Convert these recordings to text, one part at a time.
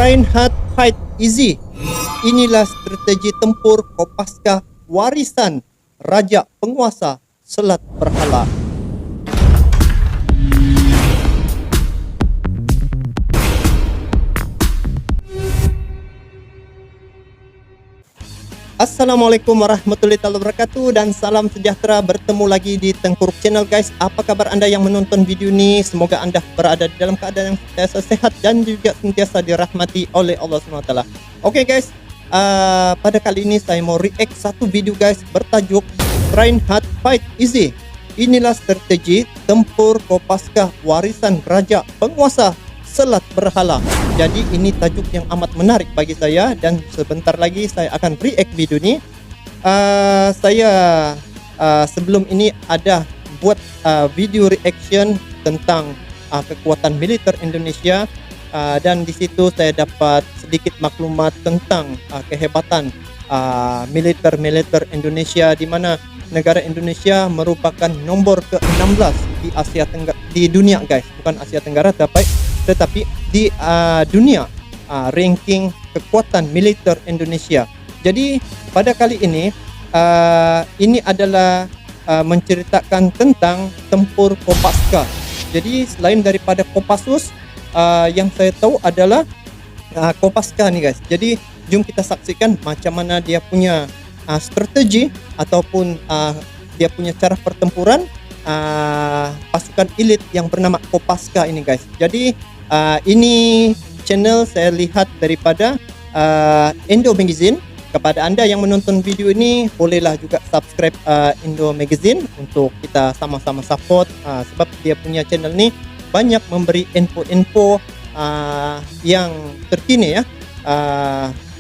Train hard, fight easy. Inilah strategi tempur Kopaska warisan Raja Penguasa Selat Berhala. Assalamualaikum warahmatullahi wabarakatuh dan salam sejahtera. Bertemu lagi di Tengkuruk Channel guys. Apa kabar anda yang menonton video ini? Semoga anda berada di dalam keadaan yang sentiasa sehat dan juga sentiasa dirahmati oleh Allah SWT. Oke guys, pada kali ini saya mau react satu video guys bertajuk Train Hard Fight Easy. Inilah strategi tempur Kopaska warisan Raja Penguasa Selat Berhala. Jadi ini tajuk yang amat menarik bagi saya dan sebentar lagi saya akan react video ini. Sebelum ini ada buat video reaction tentang kekuatan militer Indonesia dan di situ saya dapat sedikit maklumat tentang kehebatan militer Indonesia, di mana negara Indonesia merupakan nomor ke-16 di Asia Tenggara, di dunia guys, bukan Asia Tenggara tetapi di dunia ranking kekuatan militer Indonesia. Jadi pada kali ini adalah menceritakan tentang tempur Kopaska. Jadi selain daripada Kopassus, yang saya tahu adalah Kopaska nih guys. Jadi jom kita saksikan macam mana dia punya strategi ataupun dia punya cara pertempuran pasukan elit yang bernama Kopaska ini guys. Jadi ini channel saya lihat daripada Indo Magazine. Kepada anda yang menonton video ini, bolehlah juga subscribe Indo Magazine untuk kita sama-sama support, sebab dia punya channel ini banyak memberi info-info yang terkini ya,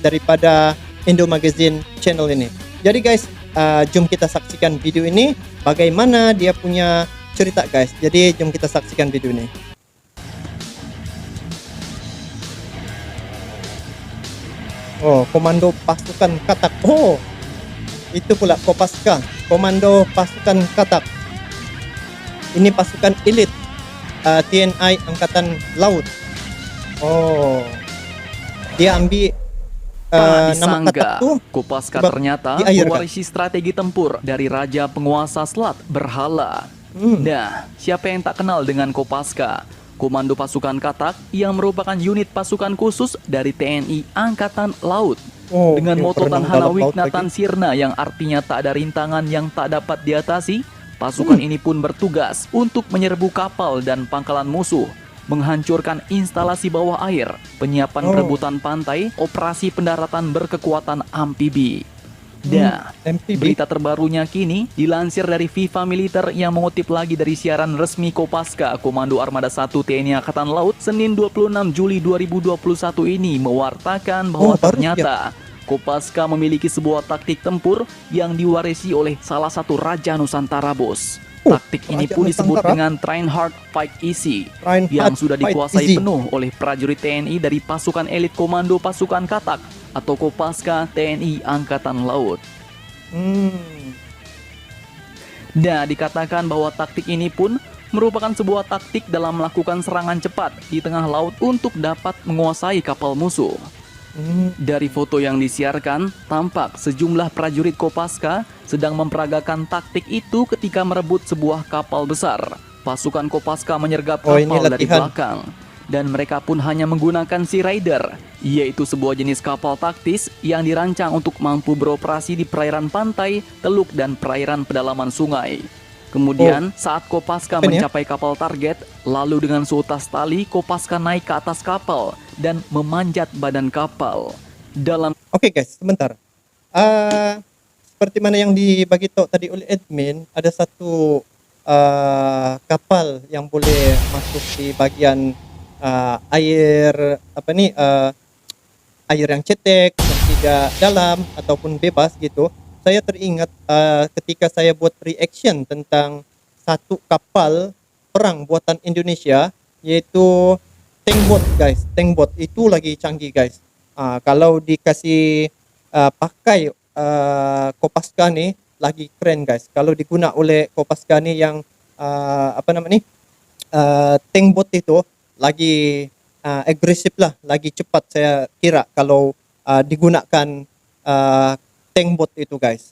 daripada Indo Magazine channel ini. Jadi guys, jom kita saksikan video ini bagaimana dia punya cerita guys. Jadi jom kita saksikan video ini. Oh, komando pasukan katak. Oh, itu pula Kopaska, komando pasukan katak. Ini pasukan elit TNI Angkatan Laut. Oh, dia ambil nama katak tuh. Kopaska ternyata mewarisi strategi tempur dari Raja Penguasa Selat Berhala. Nah, siapa yang tak kenal dengan Kopaska? Komando pasukan katak yang merupakan unit pasukan khusus dari TNI Angkatan Laut. Dengan moto Tanhana Wignatan Sirna yang artinya tak ada rintangan yang tak dapat diatasi, pasukan ini pun bertugas untuk menyerbu kapal dan pangkalan musuh, menghancurkan instalasi bawah air, penyiapan perebutan pantai, operasi pendaratan berkekuatan amfibi. Nah, berita terbarunya kini dilansir dari Viva Militer yang mengutip lagi dari siaran resmi Kopaska, Komando Armada 1 TNI Angkatan Laut, Senin 26 Juli 2021 ini mewartakan bahwa ternyata Kopaska memiliki sebuah taktik tempur yang diwarisi oleh salah satu Raja Nusantara bos. Taktik ini pun disebut dengan Train Hard Fight Easy, yang sudah dikuasai penuh oleh prajurit TNI dari pasukan elit komando pasukan katak atau Kopaska TNI Angkatan Laut. Nah, dikatakan bahwa taktik ini pun merupakan sebuah taktik dalam melakukan serangan cepat di tengah laut untuk dapat menguasai kapal musuh. Dari foto yang disiarkan, tampak sejumlah prajurit Kopaska sedang memperagakan taktik itu ketika merebut sebuah kapal besar. Pasukan Kopaska menyergap kapal dari belakang, dan mereka pun hanya menggunakan Sea Raider, yaitu sebuah jenis kapal taktis yang dirancang untuk mampu beroperasi di perairan pantai, teluk, dan perairan pedalaman sungai. Kemudian saat Kopaska mencapai kapal target, lalu dengan seutas tali Kopaska naik ke atas kapal dan memanjat badan kapal. Oke guys, sebentar. Seperti mana yang dibagi tahu tadi oleh admin, ada satu kapal yang boleh masuk di bagian air air yang cetek, yang tidak dalam ataupun bebas gitu. Saya teringat ketika saya buat reaction tentang satu kapal perang buatan Indonesia, yaitu tankboat guys. Tankboat itu lagi canggih guys. Kalau dikasih pakai Kopaska nih lagi keren guys. Kalau diguna oleh Kopaska nih yang tankboat itu lagi agresif lah, lagi cepat saya kira kalau digunakan tank bot itu guys.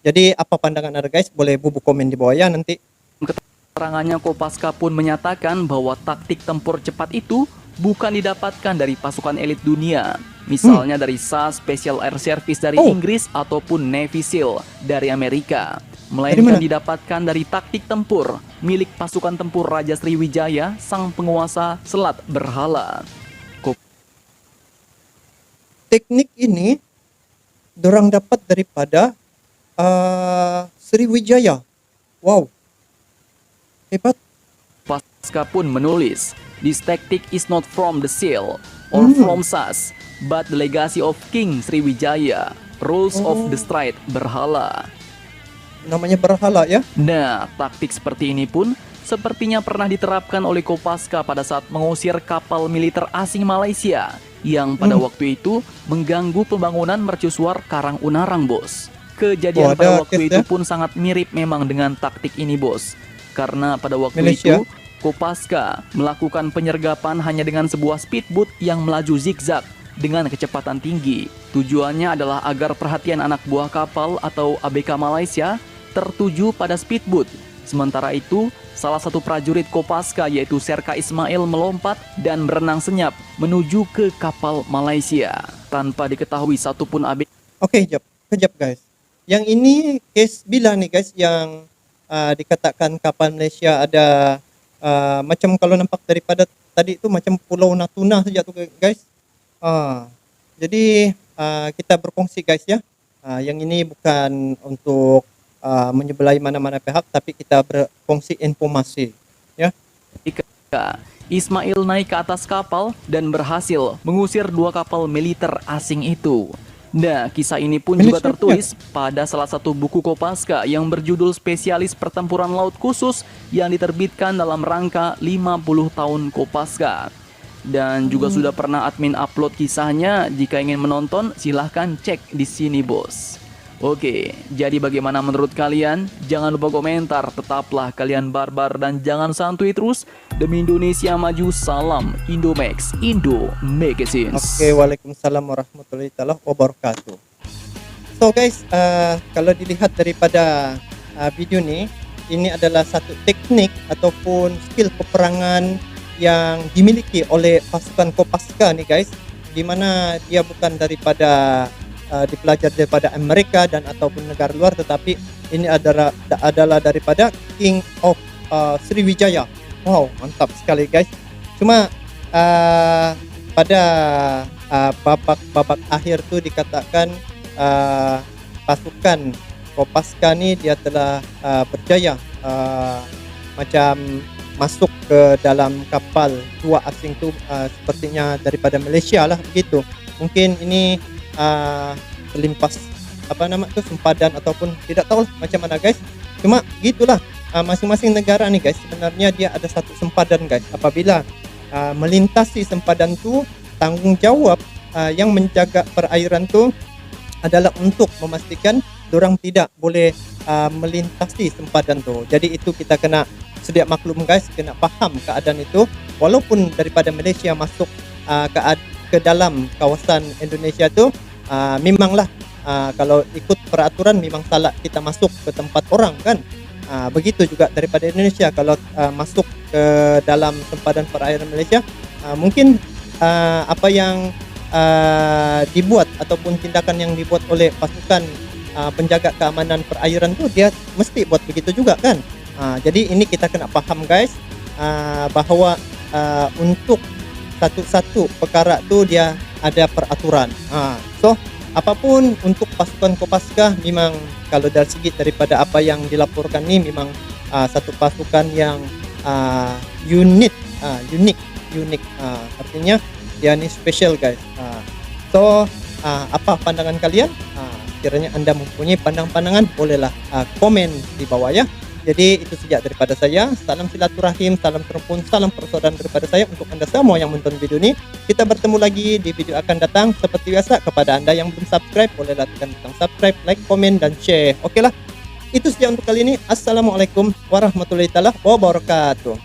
Jadi apa pandangan Anda guys? Boleh bubuk komen di bawah ya nanti. Keterangannya Kopaska pun menyatakan bahwa taktik tempur cepat itu bukan didapatkan dari pasukan elit dunia, misalnya dari SAS Special Air Service dari Inggris ataupun Navy SEAL dari Amerika, melainkan didapatkan dari taktik tempur milik pasukan tempur Raja Sriwijaya, sang penguasa Selat Berhala. Teknik ini dorang dapat daripada Sriwijaya. Wow, hebat. Kopaska pun menulis, "This tactic is not from the SEAL or from SAS, but the legacy of King Sriwijaya, Rules of the Strait Berhala." Namanya Berhala ya? Nah, taktik seperti ini pun sepertinya pernah diterapkan oleh Kopaska pada saat mengusir kapal militer asing Malaysia yang pada waktu itu mengganggu pembangunan mercusuar Karang Unarang, bos. Kejadian pada waktu itu pun sangat mirip memang dengan taktik ini, bos. Karena pada waktu itu Kopaska melakukan penyergapan hanya dengan sebuah speedboat yang melaju zigzag dengan kecepatan tinggi. Tujuannya adalah agar perhatian anak buah kapal atau ABK Malaysia tertuju pada speedboat. Sementara itu, salah satu prajurit Kopaska yaitu Serka Ismail melompat dan berenang senyap menuju ke kapal Malaysia tanpa diketahui satupun ABK. Oke, kejap guys. Yang ini case bila nih guys yang dikatakan kapal Malaysia ada macam kalau nampak daripada tadi itu macam Pulau Natuna saja tuh guys. Jadi kita berkongsi guys ya. Yang ini bukan untuk menyebelai mana-mana pihak, tapi kita berkongsi informasi ya. Ismail naik ke atas kapal dan berhasil mengusir 2 kapal militer asing itu. Nah, kisah ini pun juga tertulis pada salah satu buku Kopaska yang berjudul Spesialis Pertempuran Laut Khusus yang diterbitkan dalam rangka 50 tahun Kopaska. Dan juga sudah pernah admin upload kisahnya. Jika ingin menonton, silahkan cek di sini, bos. Oke, jadi bagaimana menurut kalian? Jangan lupa komentar, tetaplah kalian barbar dan jangan santuy terus. Demi Indonesia maju, salam Indomax, Indo Magazines. Oke, waalaikumsalam warahmatullahi wabarakatuh. So guys, kalau dilihat daripada video ini adalah satu teknik ataupun skill peperangan yang dimiliki oleh pasukan Kopaska nih guys, di mana dia bukan daripada dipelajari daripada Amerika dan ataupun negara luar, tetapi ini adalah daripada King of Sriwijaya. Wow, mantap sekali guys. Cuma pada babak akhir tuh dikatakan pasukan Kopaska ni dia telah berjaya macam masuk ke dalam kapal 2 asing tu, sepertinya daripada Malaysia lah begitu. Mungkin ini terlimpas sempadan ataupun tidak tahu macam mana guys. Cuma gitulah, masing-masing negara nih guys sebenarnya dia ada satu sempadan guys. Apabila melintasi sempadan tu, tanggung jawab yang menjaga perairan tu adalah untuk memastikan dorang tidak boleh melintasi sempadan tu. Jadi itu kita kena sedia maklum guys, kena faham keadaan itu. Walaupun daripada Malaysia masuk ke dalam kawasan Indonesia tu, memanglah kalau ikut peraturan memang salah kita masuk ke tempat orang kan. Begitu juga daripada Indonesia kalau masuk ke dalam sempadan perairan Malaysia, mungkin apa yang dibuat ataupun tindakan yang dibuat oleh pasukan penjaga keamanan perairan tu dia mesti buat begitu juga kan. Jadi ini kita kena faham guys, bahawa untuk satu-satu perkara tu dia ada peraturan. So apapun untuk pasukan Kopaska, memang kalau dari segi daripada apa yang dilaporkan ni memang satu pasukan yang unik. Artinya dia ni special guys. So apa pandangan kalian? Kiranya anda mempunyai pandangan, bolehlah komen di bawah ya. Jadi itu saja daripada saya. Salam silaturahim, salam terumpun, salam persaudaraan daripada saya untuk anda semua yang menonton video ini. Kita bertemu lagi di video akan datang. Seperti biasa, kepada anda yang belum subscribe, bolehlah tekan butang subscribe, like, komen, dan share. Oke lah, itu saja untuk kali ini. Assalamualaikum warahmatullahi wabarakatuh.